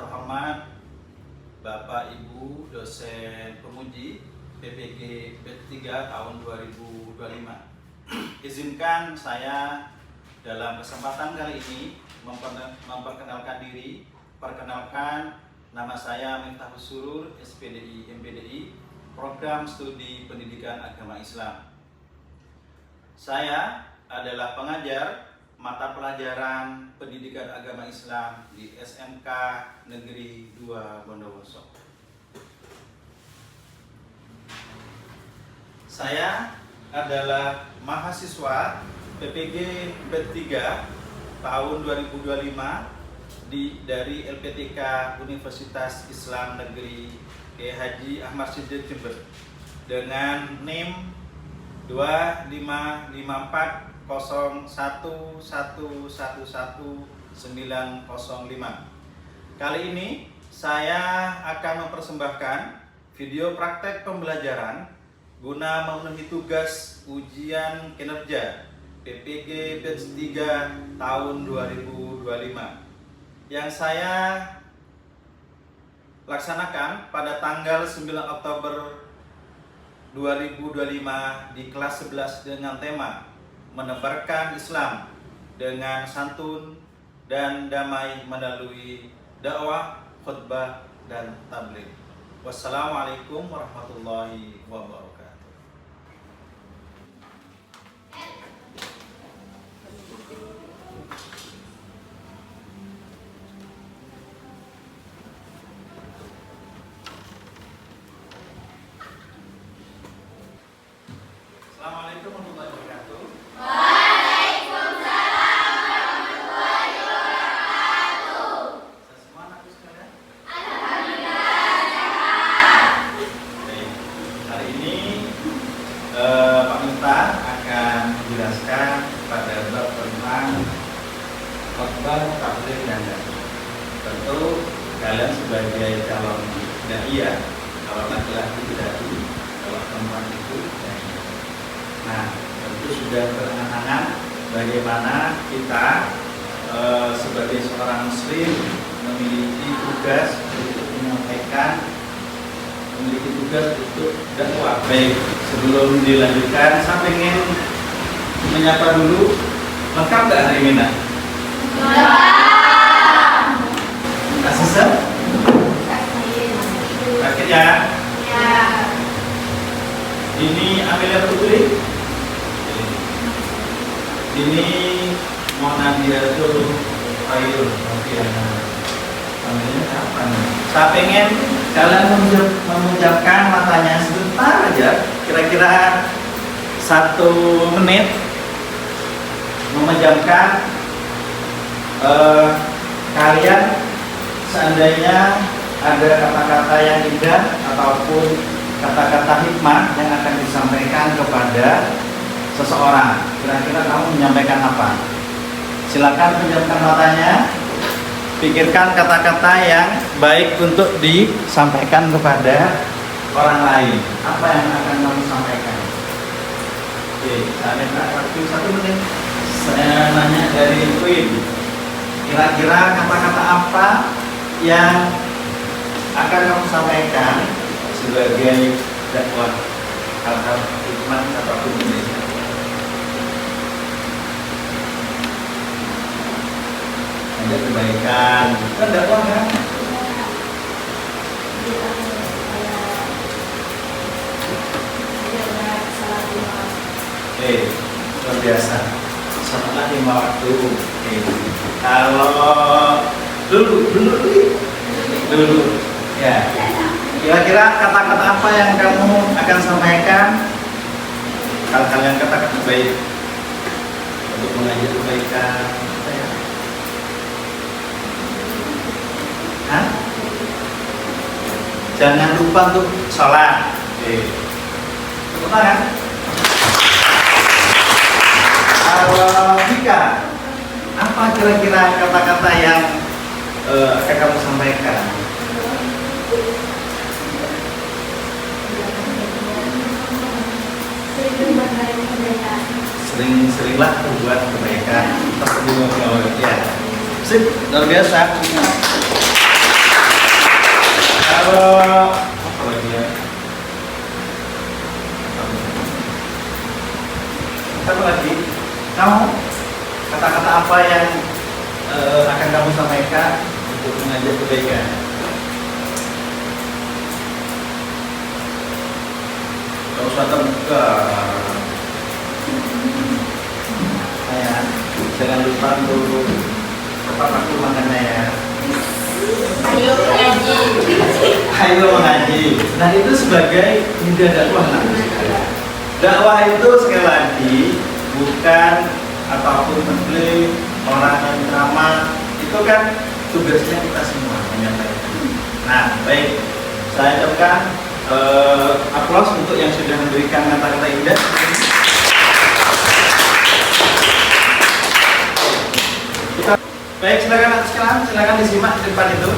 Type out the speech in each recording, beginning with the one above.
terhormat Bapak Ibu dosen pemuji PPG B3 tahun 2025. Izinkan saya dalam kesempatan kali ini memperkenalkan diri. Perkenalkan, nama saya Miftahus Surur, SPDI MPDI, Program Studi Pendidikan Agama Islam. Saya adalah pengajar mata pelajaran Pendidikan Agama Islam di SMK Negeri 2 Bondowoso. Saya adalah mahasiswa PPG B3 tahun 2025 dari LPTK Universitas Islam Negeri Kiai Haji Ahmad Siddiq Jember dengan NIM 25501111905. Kali ini saya akan mempersembahkan video praktek pembelajaran guna memenuhi tugas ujian kinerja PPG Batch 3 tahun 2025 yang saya laksanakan pada tanggal 9 Oktober 2025 di kelas 11 dengan tema Menebarkan Islam dengan santun dan damai melalui dakwah, khutbah, dan tabligh. Wassalamualaikum warahmatullahi wabarakatuh. Assalamualaikum warahmatullahi wabarakatuh. Waalaikumsalam warahmatullahi wabarakatuh. Semua anakku sekalian? Alhamdulillah sehat. Baik. Hari ini Pak Miftah akan menjelaskan pada bab tentang khutbah, tabligh, dan dakwah. Tentu kalian sebagai calon dai, kalau laki-laki dai, kalau perempuan itu dai. Nah, tentu sudah berangan-angan bagaimana kita sebagai seorang muslim memiliki tugas untuk menyampaikan, memiliki tugas untuk dakwah. Baik, sebelum dilanjutkan, saya ingin menyapa dulu. Lengkap nggak hari ini? Kasih sel? Sakit ya? Ya. Ini Amelia Putri. Ini Mona Diatul Ayul. Namanya kapan? Saya pengen kalian mengucapkan matanya sebentar aja, kira-kira 1 menit, memejamkan. Kalian seandainya ada kata-kata yang indah ataupun kata-kata hikmah yang akan disampaikan kepada seseorang, kira-kira kamu menyampaikan apa? Silakan pejamkan matanya, pikirkan kata-kata yang baik untuk disampaikan kepada orang lain. Apa yang akan kamu sampaikan? Oke, saya minta waktu 1 menit. Saya nanya dari Queen, kira-kira kata-kata apa yang akan kamu sampaikan sebagai dakwah, hal-hal hikmah ataupun Indonesia? Ada kebaikan, kan dakwah kan? Luar biasa. Salat 5 waktu. Kalau dulu, ya. Kira-kira kata-kata apa yang kamu akan sampaikan? Hal-hal yang kata-kata baik untuk mengajak kebaikan. Hah? Jangan lupa untuk sholat. Tepuk tangan. Kalau Vika, apa kira-kira kata-kata yang akan kamu sampaikan? Sering-seringlah berbuat kebaikan. Ya, sip, luar biasa. Apa lagi ya? Apa lagi? Kamu kata-kata apa yang akan kamu sampaikan untuk mengajak kebaikan? Gak usah terbuka. Ya, jangan lupa dulu tepat waktu makannya ya. Ayo mengaji. Ayo mengaji. Nah itu sebagai media dakwah. Dakwah itu sekali lagi bukan ataupun membeli orang yang ceramah, itu kan tugasnya kita semua menyampaikan. Nah baik, saya ucapkan aplaus untuk yang sudah memberikan kata-kata indah. Baik, silakan disimak di depan itu.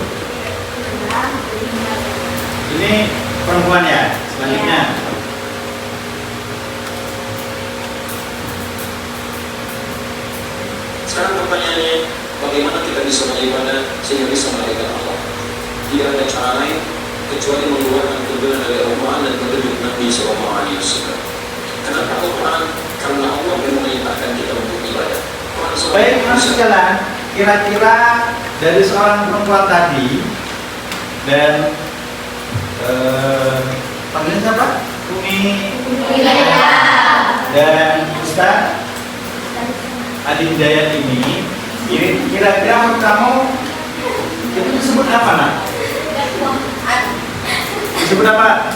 Ini perempuan ya, selanjutnya. Sekarang pertanyaannya, bagaimana kita bisa beribadah sehingga bisa meraihkan Allah? Tidak ada cara lain kecuali mengeluarkan tuntunan dari Al-Quran dan petunjuk Nabi Sallallahu Alaihi Wasallam. Kenapa Al-Quran? Karena Allah yang memerintahkan kita untuk ibadah. Baik, masuk jalan. Kira-kira dari seorang perempuan tadi dan panggilnya siapa? Umi dan Ustaz Adi Hidayat ini, kira-kira menurut kamu itu disebut apa nak? Disebut apa?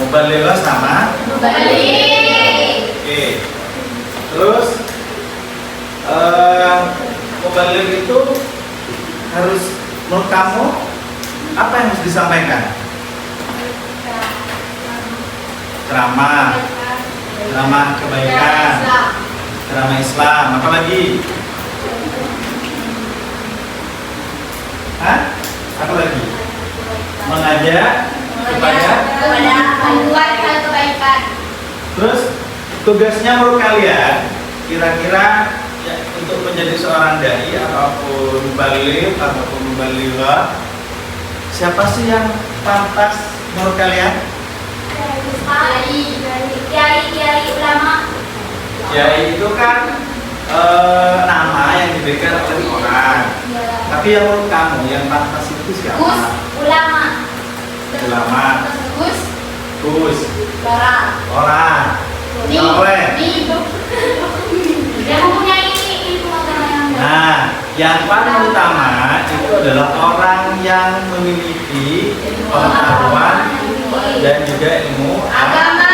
Mubaligh sama Oke. Terus mubaligh itu harus, menurut kamu apa yang harus disampaikan? Ceramah kebaikan, ceramah Islam, apa lagi? Hah? Apa lagi? Mengajak kepada membuat hal kebaikan. Terus tugasnya menurut kalian kira-kira ya, untuk menjadi seorang dai ataupun baligh ataupun mubalighah, siapa sih yang pantas menurut kalian? Kiai ulama. Kiai itu kan nama yang diberikan oleh orang. Tapi yang menurut kamu yang pantas itu siapa? Ulama. Gus. Orang. Dia mempunyai ilmu agama yang Nah, yang paling utama itu adalah orang yang memiliki pengetahuan dan juga ilmu agama.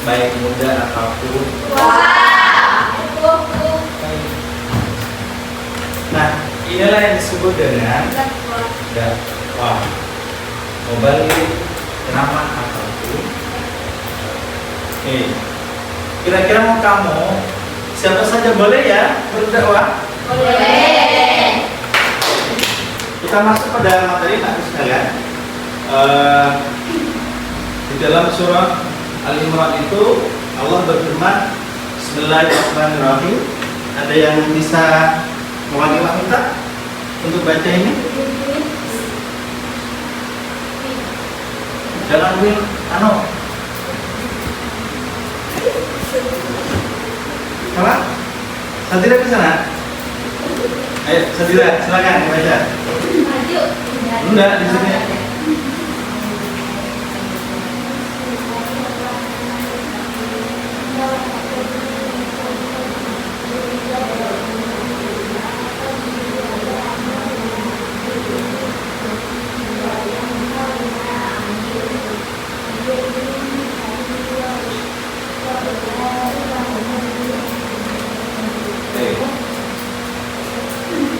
baik muda ataupun. Nah, inilah yang disebut dengan dakwah. Mubaligh, ceramah ataupun. Oke. Kira-kira mau kamu siapa saja boleh ya berdakwah? Boleh. Kita masuk pada materi nanti sekalian. Di dalam surah Al-Imran itu Allah berfirman, Bismillahirrahmanirrahim. Ada yang bisa mewakili minta untuk baca ini? Jangan Wil, Apa? Sadira ke sana? Ayo, Sadira, silakan dibaca. Maju. Enggak, di sini.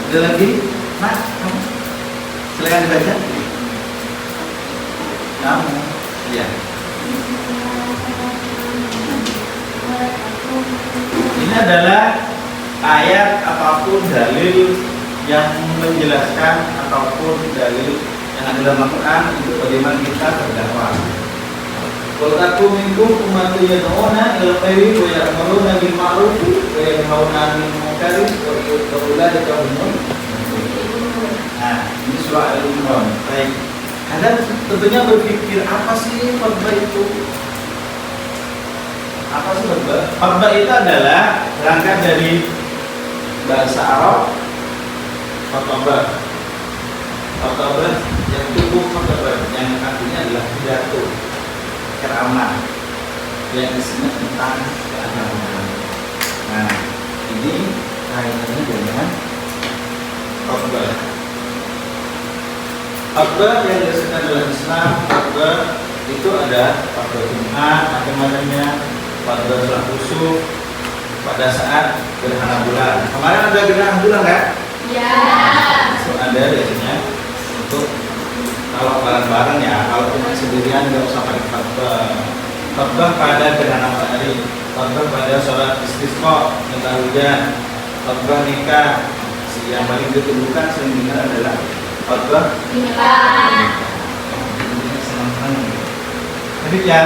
Ada lagi? Nah, kamu silakan dibaca. Kamu, iya. Ini adalah ayat ataupun dalil yang menjelaskan ataupun dalil yang ada dalam Al-Quran untuk bagaimana kita berdakwah. Qul takum minkum ummatun yad'una ila khairi wa ya'muruna bil ma'ruf wa yanhauna 'anil munkar wa yu'minuna bil surah Al-Imran. Baik. Anda tentunya berpikir apa sih khotbah itu? Apa sih khotbah? Khotbah itu adalah berangkat dari bahasa Arab khotbah. Khotbah yang tubuh khotbah yang artinya adalah pidato, ceramah yang isinya tentang keagamaan. Nah, ini kaitannya dengan khotbah. Khotbah yang dilaksanakan dalam Islam, khotbah itu ada khotbah Jumat, macam-macamnya, khotbah sholat kusuf pada saat gerhana bulan. Kemarin ada gerhana bulan kan? Ya. Itu ada biasanya untuk kalau bareng-bareng ya, kalau cuma sendirian nggak usah pakai khotbah. Khotbah pada gerhana matahari, khotbah pada sholat istisqa, minta hujan, khotbah nikah. Yang paling ditentukan sering dengar adalah khotbah Nikah. senang-senang. Jadi ya,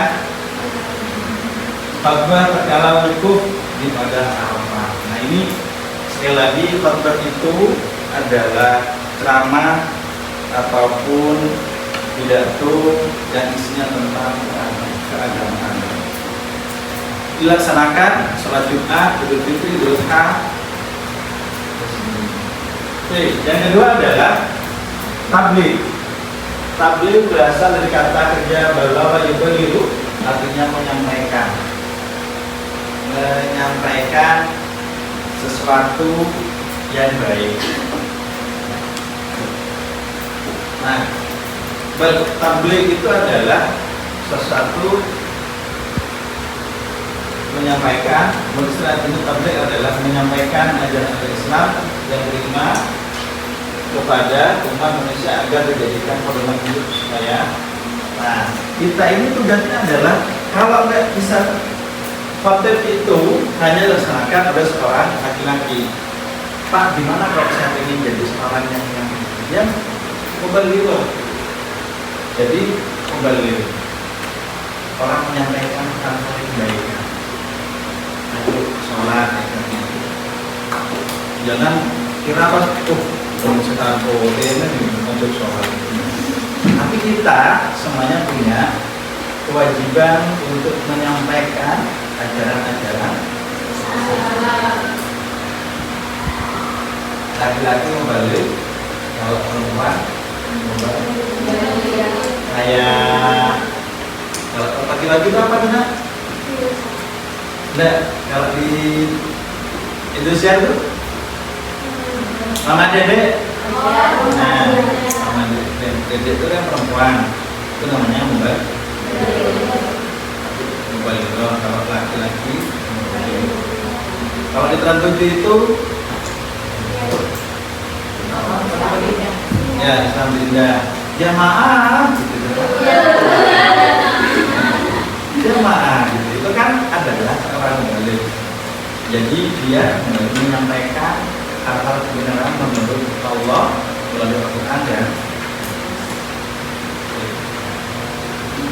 khotbah tatkala wukuf di padang Arafah. Nah ini sekali lagi khotbah itu adalah ceramah ataupun pidato yang isinya tentang keagamaan. Dilaksanakan sholat Jumat, Idul Fitri, Idul Adha. Oke, yang kedua adalah tabligh. Tabligh berasal dari kata kerja balagha yubalighu, artinya menyampaikan. Menyampaikan sesuatu yang baik. Nah, tabligh itu adalah sesuatu menyampaikan, istilah ini tabligh adalah menyampaikan ajaran Islam yang terima kepada umat manusia agar dijadikan pedoman hidup supaya. Nah, kita ini tugasnya adalah kalau nggak bisa khotbah itu hanya dilaksanakan oleh seorang laki-laki. Pak, gimana kalau saya ingin jadi seorang yang mubaligh? Jadi mubaligh orang menyampaikan hal-hal kebaikan. Untuk sholat, jangan kira pas sekarang ini untuk sholat. Tapi kita semuanya punya kewajiban untuk menyampaikan ajaran-ajaran. Laki-laki mubaligh, kalau perempuan mubaligh. Kayak kalau laki-laki itu apa benar? Nah, kalau di Indonesia itu Mama Dede. Nah, Mama Dede itu kan perempuan, itu namanya mubaligh. Kalau laki-laki kalau di Trans7 itu ya Islam Dinda jamaah gitu. Jamaah gitu. Itu kan adalah orang mubaligh. Jadi dia menyampaikan hal-hal kebenaran menurut Allah melalui Al-Quran dan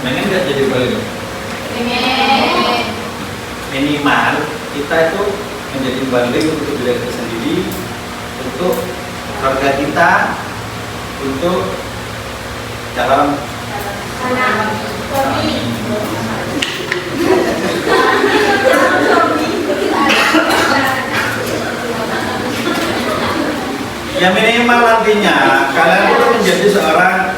pengen nggak jadi mubaligh? Minimal kita itu menjadi mubaligh untuk diri kita sendiri, untuk keluarga kita, untuk calon ya minimal artinya kalian itu menjadi seorang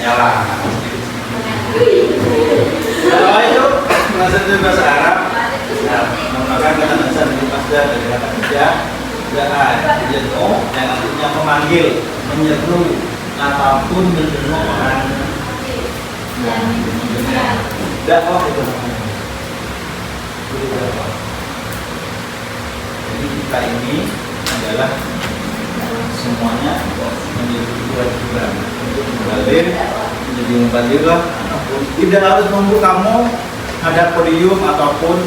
nyala. Kalau itu bahasa Arab, menggunakan kata dasar dari masdar dari kata kerja yang artinya memanggil, menyeru ataupun menyeru orang. Dakwah itu namanya. Jadi kita ini adalah semuanya menjadi kewajiban untuk mubaligh, menjadi mubaligh ataupun tidak harus nunggu kamu ada podium ataupun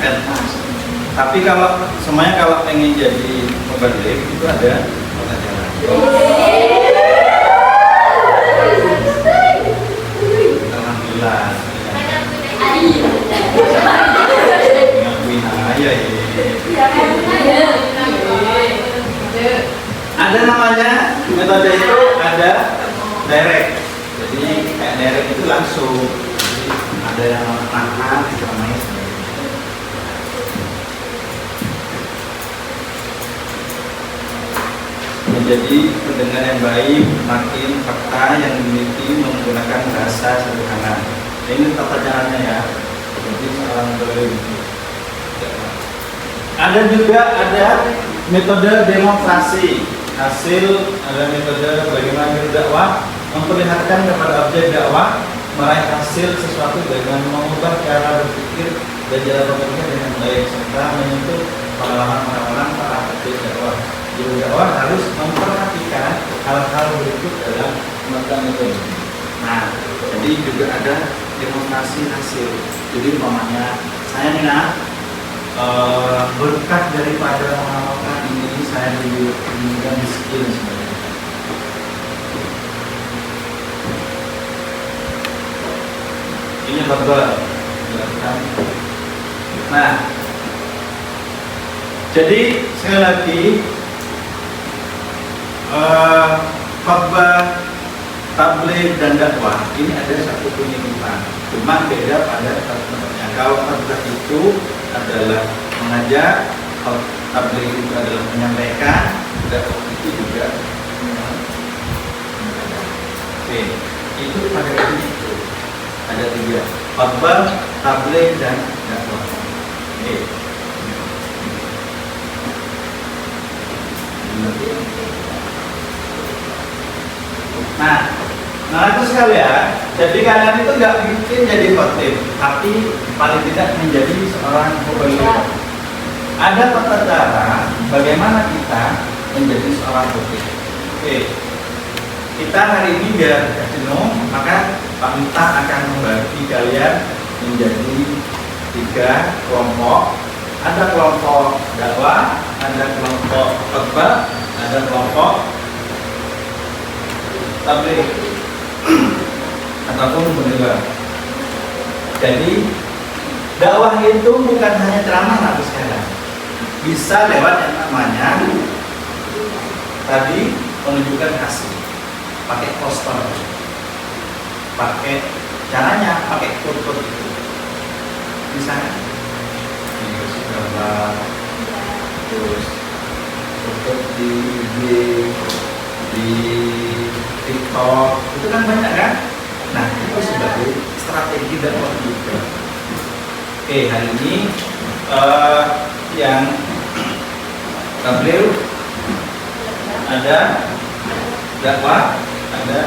pentas. Tapi kalau semuanya kalau pengen jadi mubaligh itu ada pelajaran. Alhamdulillah. Ngakuin aja direct. Jadi kayak direct itu langsung. Jadi ada yang makan namanya. Menjadi pendengar yang baik, makin fakta yang dimiliki menggunakan bahasa sederhana. Ini tata caranya ya. Jadi seorang boleh. Ada juga metode demonstrasi. Ada metode bagaimana berdakwah, memperlihatkan kepada objek dakwah meraih hasil sesuatu dengan mengubah cara berpikir dan cara berpikir dengan baik serta menyentuh pengalaman orang-orang para objek dakwah. Juru dakwah harus memperhatikan hal-hal berikut dalam melakukan itu. Nah, jadi juga ada demonstrasi hasil. Jadi umpamanya saya Nina berkat daripada mengamalkan ini saya diberikan skill sebenarnya. Ini babak. Nah, jadi sekali lagi khotbah, tabligh dan dakwah ini ada satu penyimpanan, cuma beda pada khotbahnya. Kalau khotbah itu adalah mengajak, tabligh itu adalah menyampaikan, dakwah itu juga oke. Itu pada itu ada 3: khotbah, tabligh dan dakwah. Oke. Nah itu sekalian, jadi kalian itu nggak bikin jadi khotib, tapi paling tidak menjadi seorang mubalik. Ada tata cara bagaimana kita menjadi seorang khotib. Oke, kita hari ini biar jenuh, maka Pak Miftah akan membagi kalian menjadi 3 kelompok. Ada kelompok dakwah, ada kelompok khotbah, ada kelompok tabligh ataupun mendengar. Jadi dakwah itu bukan hanya ceramah tapi sekarang bisa lewat yang namanya tadi menunjukkan hasil, pakai poster, pakai caranya pakai kode itu, misalnya terus untuk di IG, di TikTok itu kan banyak kan. Nah itu sebagai strategi dakwah juga. Oke, hari ini yang tabligh ada, dakwah ada,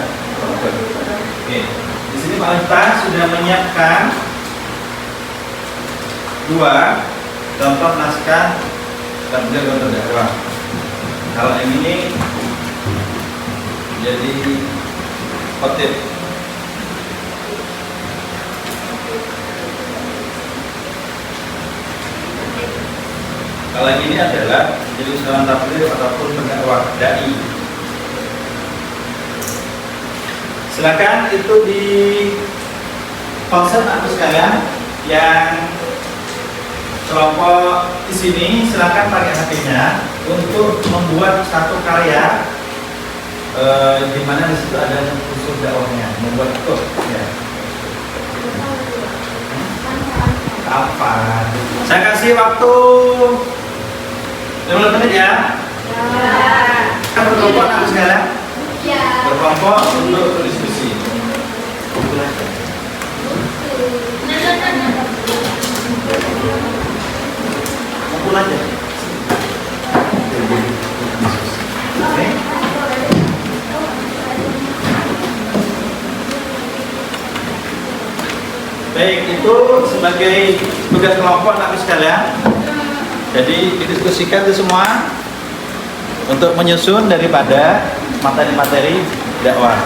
khotbah. Oke, di sini Pak Miftah sudah menyiapkan 2 contoh naskah tabligh atau dakwah. Kalau yang ini jadi khotib. Kalau yang ini adalah jadi seorang tabligh ataupun pendakwah, dai. Silakan itu di konsep atau sekalian yang kelompok di sini silakan pakai HP-nya untuk membuat satu karya di mana di situ ada unsur dakwahnya, membuat kode ya. Apa? Saya kasih waktu 15 menit ya. Kita berkelompok nanti sekalian. Berkelompok untuk berdiskusi. Kumpul aja. Oke. Baik, itu sebagai tugas kelompok nanti sekalian. Jadi didiskusikan itu semua untuk menyusun daripada materi-materi dakwah.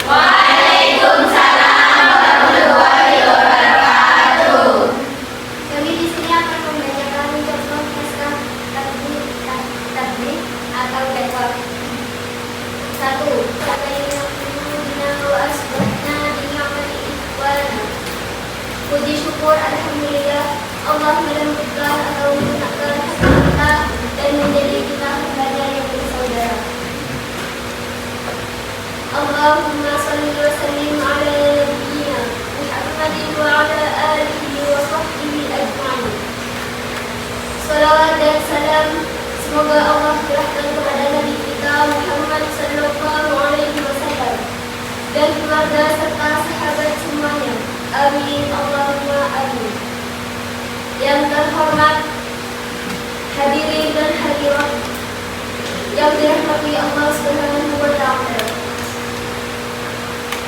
Waalaikumsalam warahmatullahi wabarakatuh. Kami di sini akan membacakan contoh naskah tabligh atau dakwah. 1. Puji syukur alhamdulillah Allah melembutkan atau dan menjadi kita hambanya yang bersaudara. Allahumma salli wa sallim ala nabiyyina Muhammadin wa ala alihi wa sahbihi ajma'in. Salawat dan salam semoga Allah curahkan kepada Nabi kita Muhammad sallallahu alaihi wasallam dan keluarga serta sahabat semuanya. Amin Allahumma amin. Yang terhormat hadirin dan hadirat yang dirahmati Allah Subhanahu wa taala.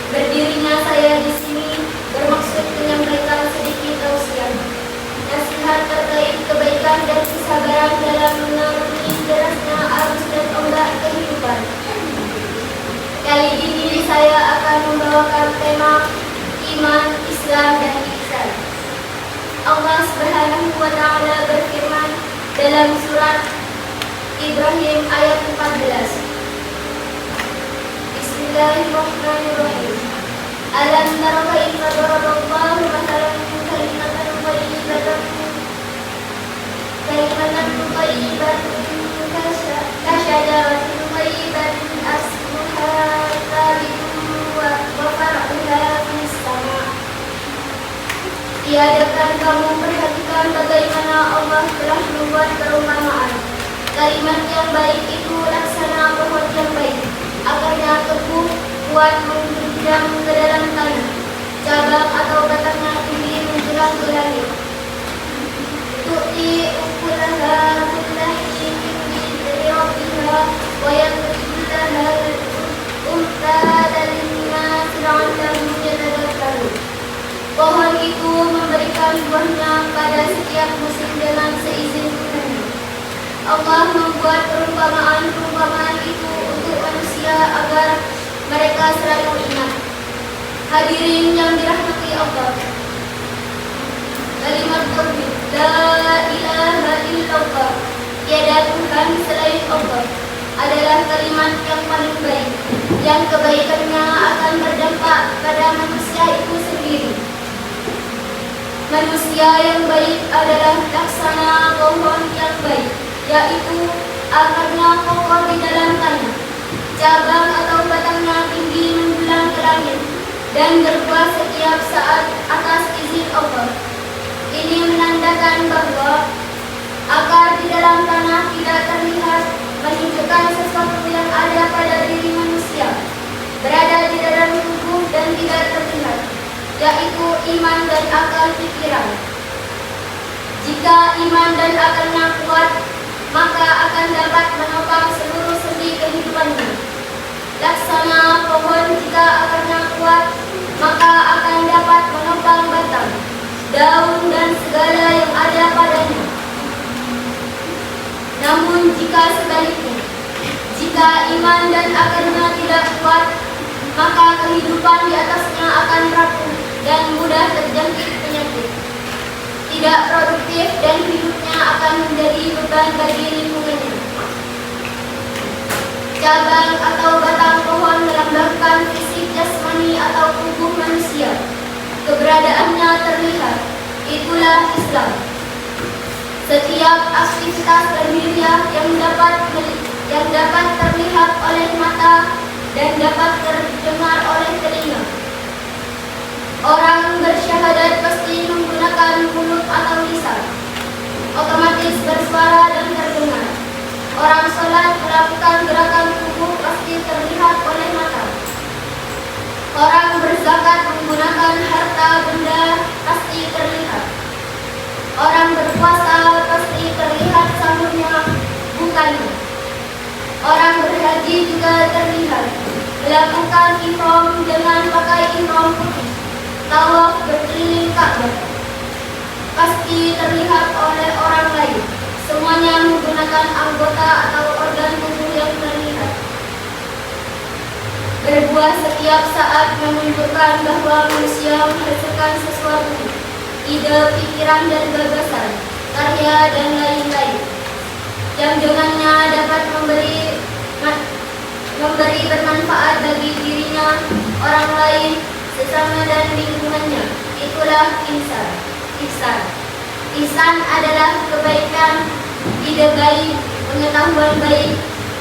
Berdirinya saya di sini bermaksud menyampaikan sedikit tausiah, nasihat terkait kebaikan dan kesabaran dalam mengarungi derasnya arus dan ombak kehidupan. Kali ini saya akan membawakan tema iman, Islam, dan ihsan. Allah Subhanahu wa taala berfirman dalam surat Ibrahim ayat 14. Bismillahirrahmanirrahim. Alam tara kaifa daraballahu mathalan kalimatan thayyibatan kasyajaratin thayyibatin asluha thabitun wa far'uha fis sama'. Tiadakan kamu perhatikan bagaimana Allah telah membuat perumpamaan. Kalimat yang baik itu laksana pohon yang baik, akarnya teguh, kuat menjulang ke dalam tanah, cabang atau batangnya tinggi menjulang ke langit. Tu'ti ukulaha kullahin bi'idri rabbiha wa yanqudulaha al-umtadalina la'allahum yatadakkarun. Pohon itu memberikan buahnya pada setiap musim dengan seizin Tuhannya. Allah membuat perumpamaan-perumpamaan itu untuk manusia agar mereka selalu ingat. Hadirin yang dirahmati Allah, kalimat tauhid la ilaha illallah, tiada Tuhan selain Allah, adalah kalimat yang paling baik, yang kebaikannya akan berdampak pada manusia itu sendiri. Manusia yang baik adalah laksana pohon yang baik, yaitu akarnya kokoh di dalam tanah, cabang atau batangnya tinggi menjulang ke langit, dan berbuah setiap saat atas izin Allah. Ini menandakan bahwa akar di dalam tanah tidak terlihat, menunjukkan sesuatu yang ada pada diri manusia, berada di dalam tubuh dan tidak terlihat, yaitu iman dan akal pikiran. Jika iman dan akalnya kuat, maka akan dapat menopang seluruh sendi kehidupannya. Laksana pohon jika akarnya kuat, maka akan dapat menopang batang, daun, dan segala yang ada padanya. Namun jika sebaliknya, jika iman dan akarnya tidak kuat, maka kehidupan di atasnya akan rapuh dan mudah terjangkit penyakit, tidak produktif, dan hidupnya akan menjadi beban bagi lingkungannya. Cabang atau batang pohon melambangkan fisik jasmani atau tubuh manusia. Keberadaannya terlihat, itulah Islam. Setiap aktivitas lahiriah yang dapat terlihat oleh mata dan dapat terdengar oleh telinga. Orang bersyahadat pasti menggunakan mulut atau lisan, otomatis bersuara dan terdengar. Orang sholat melakukan gerakan tubuh pasti terlihat oleh mata. Orang berzakat menggunakan harta benda pasti terlihat. Orang berpuasa pasti terlihat sahurnya, bukannya. Orang berhaji juga terlihat, melakukan ihram dengan pakai ihram putih, tawaf berkeliling Ka'bah, pasti terlihat oleh orang lain. Semuanya menggunakan anggota atau organ tubuh yang terlihat. Berbuah setiap saat menunjukkan bahwa manusia menghasilkan sesuatu, ide, pikiran, dan gagasan, karya, dan lain-lain, yang dengannya dapat memberi bermanfaat bagi dirinya, orang lain, sesama, dan lingkungannya. Itulah ihsan. Ihsan adalah kebaikan ide baik, pengetahuan baik,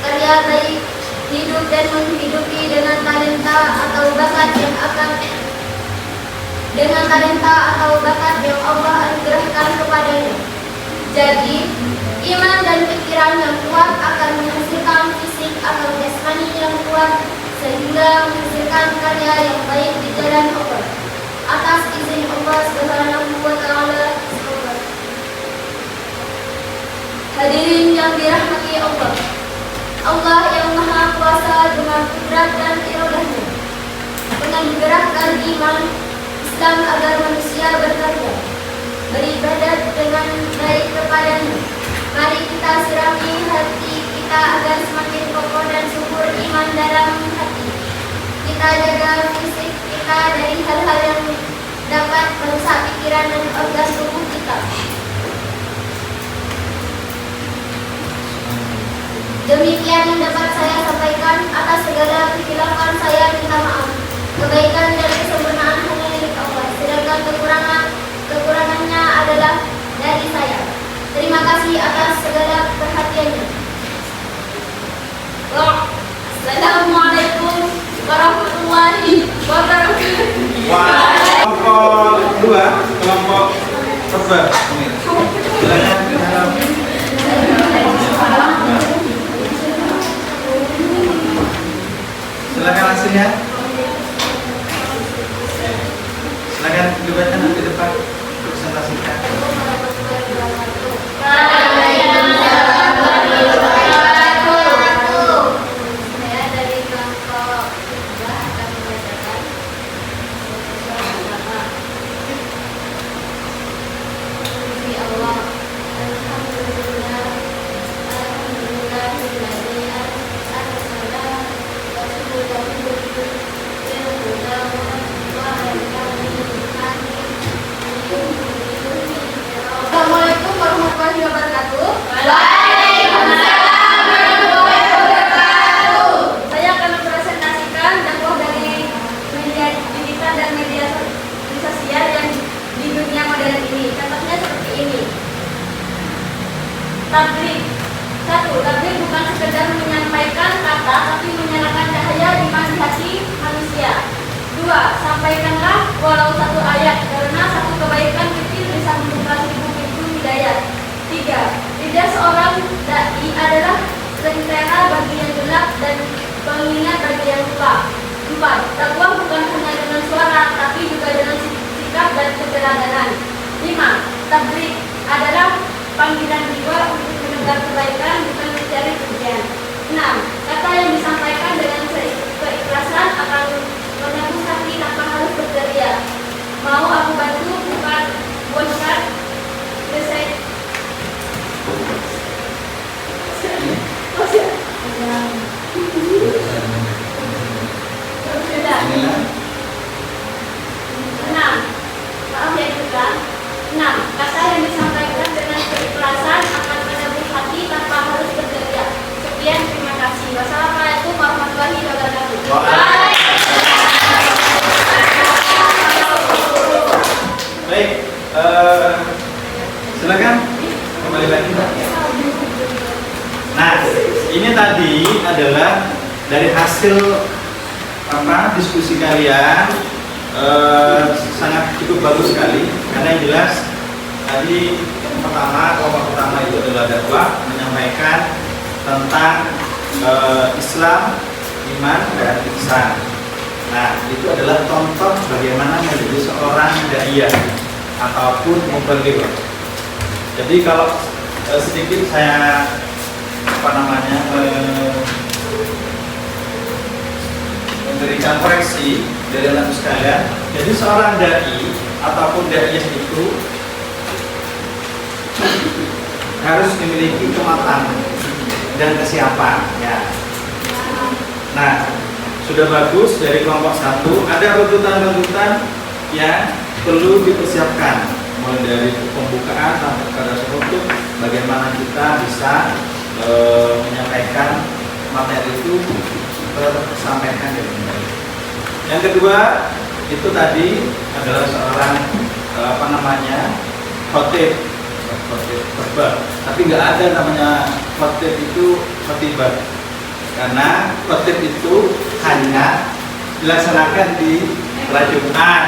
karya baik, hidup dan menghidupi dengan talenta atau bakat yang Allah anugerahkan kepadanya. Jadi, iman dan pikiran yang kuat akan menghasilkan fisik atau jasmani yang kuat sehingga menghasilkan karya yang baik di jalan Allah. Atas izin Allah Subhanahu wa Ta'ala. Hadirin yang dirahmati Allah. Allah yang Maha Kuasa dengan kudrat dan iradahnya menganugerahkan iman Islam agar manusia berkarya, beribadat dengan baik kepadanya. Mari kita sirami hati kita agar semakin kokoh dan subur iman dalam hati. Kita jaga fisik kita dari hal-hal yang dapat merusak pikiran dan organ tubuh kita. Demikian yang dapat saya sampaikan. Atas segala kekhilafan saya minta maaf. Kebaikan dan kesempurnaan hanya milik Allah, sedangkan kekurangannya adalah dari saya. Terima kasih atas segala perhatiannya. Assalamualaikum warahmatullahi wabarakatuh. Kelompok 2, kelompok Tebar. Silakan hasilnya. Silakan dibacakan di depan presentasikan. Saya dari kelompok 2 akan membacakan puji Allah. Alhamdulillah, alhamdulillahilladzi arsala rasulahu bil huda wa Assalamualaikum warahmatullahi wabarakatuh. Waalaikumsalam warahmatullahi wabarakatuh. Saya akan mempresentasikan dakwah dari media digital dan media sosial yang di dunia modern ini. Contohnya seperti ini. Tabligh. 1. Tabligh bukan sekedar menyampaikan kata, tapi menyalakan cahaya di hati manusia. 2. Sampaikanlah walau satu ayat, karena satu kebaikan kecil bisa membuka 1000 pintu hidayah. 3. Lidah seorang dai adalah lentera bagi yang gelap dan pengingat bagi yang lupa. 4. Dakwah bukan hanya dengan suara, tapi juga dengan sikap dan keteladanan. 5. Tabligh adalah panggilan jiwa untuk menebar kebaikan, bukan mencari pujian. 6. Kata yang disampaikan dengan keikhlasan akan menembus hati tanpa harus berteriak. Mau aku bantu, bukan bosan. Selesai. Sudah. 6. Maaf ya juga. 6. Kata yang disampaikan dengan keikhlasan akan menembus hati tanpa harus berteriak. Sekian, terima kasih. Wassalamualaikum warahmatullahi wabarakatuh. Baik, silakan kembali lagi. Nah, ini tadi adalah dari hasil diskusi kalian, sangat cukup bagus sekali. Karena yang jelas tadi kelompok pertama itu adalah dakwah, menyampaikan tentang Islam, iman, dan ihsan. Nah, itu adalah contoh bagaimana menjadi seorang dai ataupun mubaligh. Jadi kalau sedikit saya memberikan koreksi dari anak sekalian. Jadi seorang dai ataupun daiyah itu harus memiliki kematangan dan kesiapan. Ya. Nah, sudah bagus dari kelompok 1. Ada runtutan-runtutan yang perlu dipersiapkan, mulai dari pembukaan sampai pada penutup. Bagaimana kita bisa menyampaikan materi itu tersampaikan dengan baik. Yang kedua itu tadi adalah seorang khotib khotbah. Tapi nggak ada namanya khotbah itu khotibah, karena khotbah itu hanya dilaksanakan di sholat Jumat,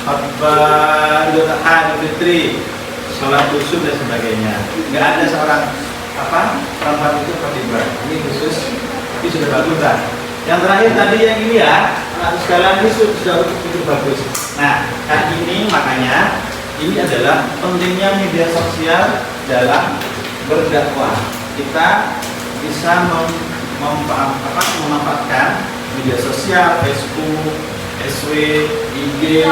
khotbah Idul Adha, Idul Fitri, sholat khusus dan sebagainya. Nggak ada seorang perempuan itu khotibah. Ini khusus, ini sudah bagus kan? Yang terakhir tadi yang ini ya, sekalian ini sudah bagus. Nah, kan ini makanya ini adalah pentingnya media sosial dalam berdakwah. Kita bisa memanfaatkan media sosial, Facebook, SW, IG,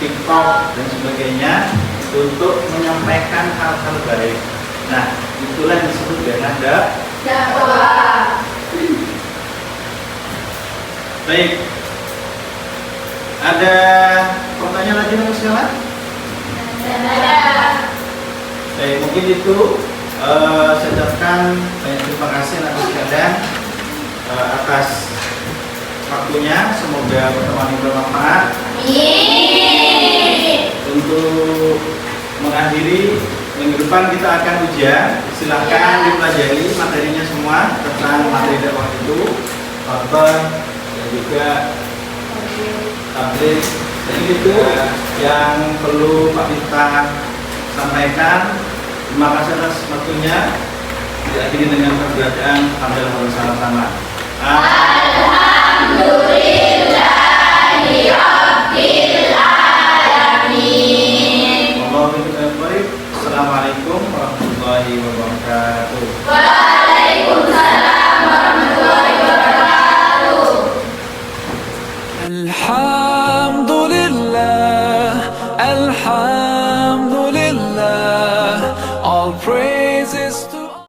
TikTok dan sebagainya untuk menyampaikan hal-hal baik. Nah, itulah yang disebut dengan dakwah. Baik, ada pertanyaan lagi nih silakan. Baik, mungkin itu saya ucapkan banyak terima kasih atas sekalian atas waktunya. Semoga pertemuan ini bermanfaat. Untuk mengakhiri minggu depan kita akan ujian. Silahkan dipelajari materinya semua tentang materi dakwah itu, khotbah dan juga tabligh. Jadi itu yang perlu Pak Miftah sampaikan. Terima kasih atas waktunya. Diakhiri dengan keberadaan alhamdulillah bersama-sama. Alhamdulillah.